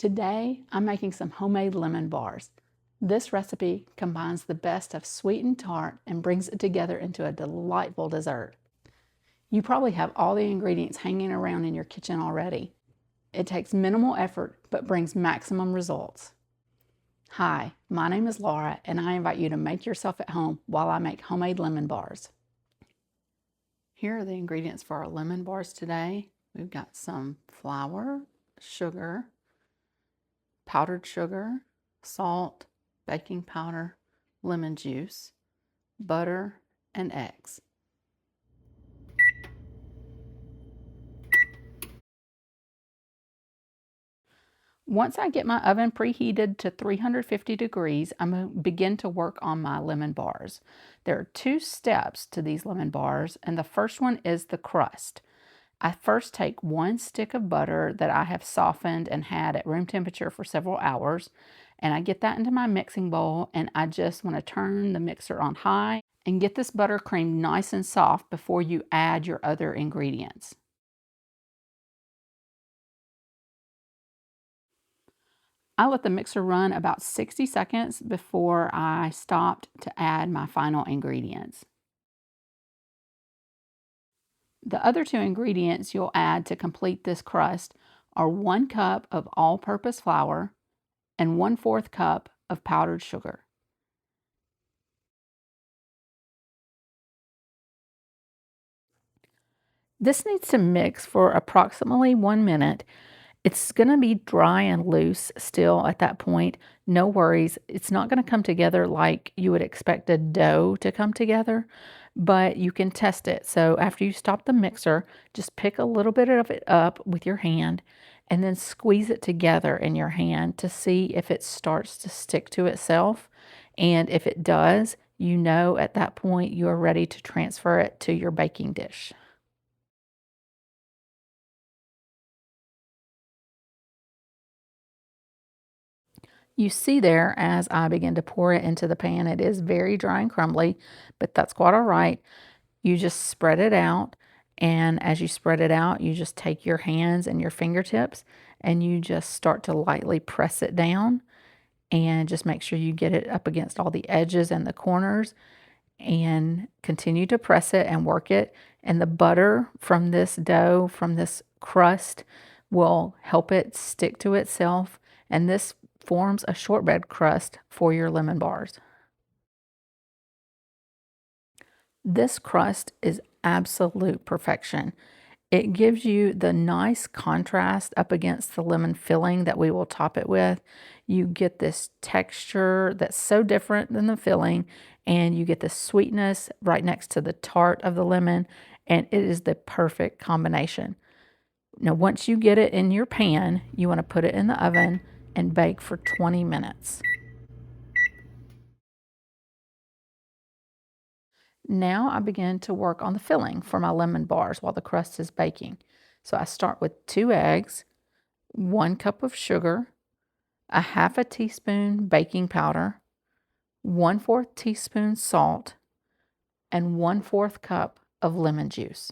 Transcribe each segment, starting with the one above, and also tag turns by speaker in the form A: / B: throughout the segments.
A: Today, I'm making some homemade lemon bars. This recipe combines the best of sweet and tart and brings it together into a delightful dessert. You probably have all the ingredients hanging around in your kitchen already. It takes minimal effort but brings maximum results. Hi, my name is Laura and I invite you to make yourself at home while I make homemade lemon bars. Here are the ingredients for our lemon bars today. We've got some flour, sugar, powdered sugar, salt, baking powder, lemon juice, butter, and eggs. Once I get my oven preheated to 350 degrees, I'm going to begin to work on my lemon bars. There are two steps to these lemon bars, and the first one is the crust. I first take 1 stick of butter that I have softened and had at room temperature for several hours, and I get that into my mixing bowl, and I just want to turn the mixer on high and get this butter cream nice and soft before you add your other ingredients. I let the mixer run about 60 seconds before I stopped to add my final ingredients. The other two ingredients you'll add to complete this crust are 1 cup of all-purpose flour and 1/4 cup of powdered sugar. This needs to mix for approximately 1 minute. It's going to be dry and loose still at that point. No worries. It's not going to come together like you would expect a dough to come together, but you can test it. So after you stop the mixer, just pick a little bit of it up with your hand and then squeeze it together in your hand to see if it starts to stick to itself. And if it does, you know at that point you are ready to transfer it to your baking dish. You see there as I begin to pour it into the pan, it is very dry and crumbly, but that's quite all right. You just spread it out, and as you spread it out, you just take your hands and your fingertips and you just start to lightly press it down and just make sure you get it up against all the edges and the corners and continue to press it and work it. And the butter from this dough, from this crust, will help it stick to itself. And this forms a shortbread crust for your lemon bars. This crust is absolute perfection. It gives you the nice contrast up against the lemon filling that we will top it with. You get this texture that's so different than the filling, and you get the sweetness right next to the tart of the lemon, and it is the perfect combination. Now, once you get it in your pan, you want to put it in the oven and bake for 20 minutes. Now I begin to work on the filling for my lemon bars while the crust is baking. So I start with 2 eggs, 1 cup of sugar, a half a teaspoon baking powder, 1/4 teaspoon salt, and 1/4 cup of lemon juice.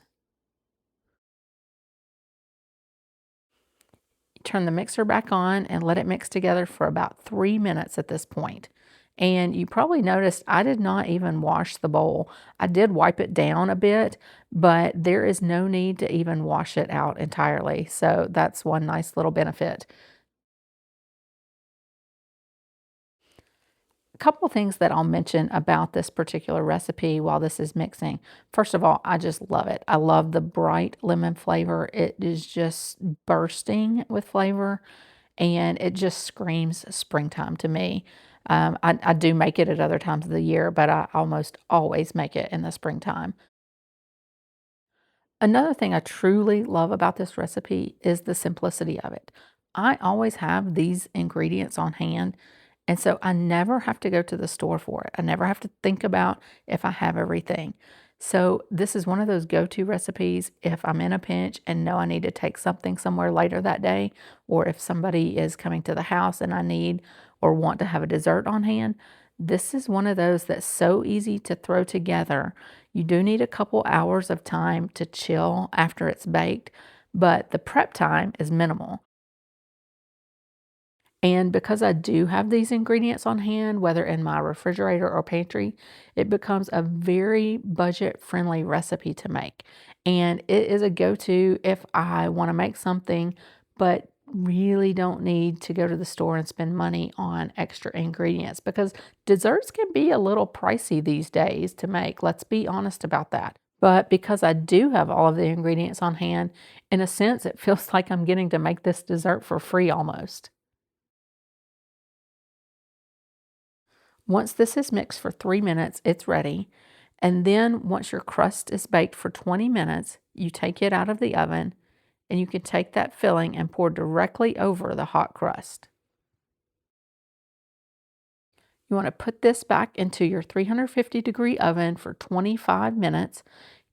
A: Turn the mixer back on and let it mix together for about 3 minutes at this point. And you probably noticed I did not even wash the bowl. I did wipe it down a bit, but there is no need to even wash it out entirely. So that's one nice little benefit. A couple things that I'll mention about this particular recipe while this is mixing. First of all, I just love it. I love the bright lemon flavor. It is just bursting with flavor and it just screams springtime to me. I do make it at other times of the year, but I almost always make it in the springtime. Another thing I truly love about this recipe is the simplicity of it. I always have these ingredients on hand, and so I never have to go to the store for it. I never have to think about if I have everything. So this is one of those go-to recipes if I'm in a pinch and know I need to take something somewhere later that day, or if somebody is coming to the house and I need or want to have a dessert on hand. This is one of those that's so easy to throw together. You do need a couple hours of time to chill after it's baked, but the prep time is minimal. And because I do have these ingredients on hand, whether in my refrigerator or pantry, it becomes a very budget-friendly recipe to make. And it is a go-to if I want to make something, but really don't need to go to the store and spend money on extra ingredients because desserts can be a little pricey these days to make. Let's be honest about that. But because I do have all of the ingredients on hand, in a sense, it feels like I'm getting to make this dessert for free almost. Once this is mixed for 3 minutes, it's ready. And then once your crust is baked for 20 minutes, you take it out of the oven and you can take that filling and pour directly over the hot crust. You want to put this back into your 350-degree oven for 25 minutes.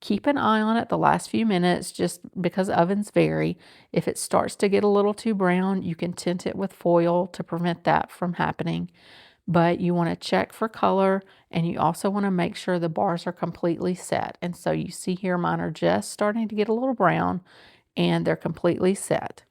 A: Keep an eye on it the last few minutes just because ovens vary. If it starts to get a little too brown, you can tint it with foil to prevent that from happening. But you want to check for color and you also want to make sure the bars are completely set. And so you see here mine are just starting to get a little brown and they're completely set.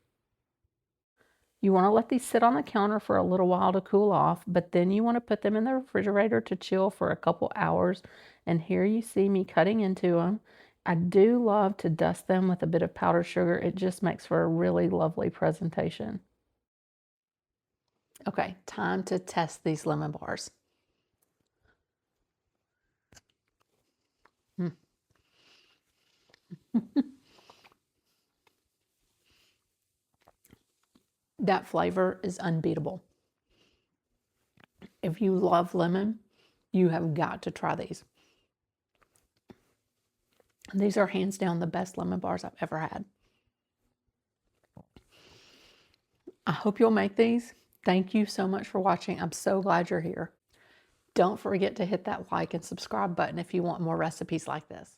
A: You want to let these sit on the counter for a little while to cool off, but then you want to put them in the refrigerator to chill for a couple hours. And here you see me cutting into them. I do love to dust them with a bit of powdered sugar. It just makes for a really lovely presentation. Okay, time to test these lemon bars. Mm. That flavor is unbeatable. If you love lemon, you have got to try these. These are hands down the best lemon bars I've ever had. I hope you'll make these. Thank you so much for watching. I'm so glad you're here. Don't forget to hit that like and subscribe button if you want more recipes like this.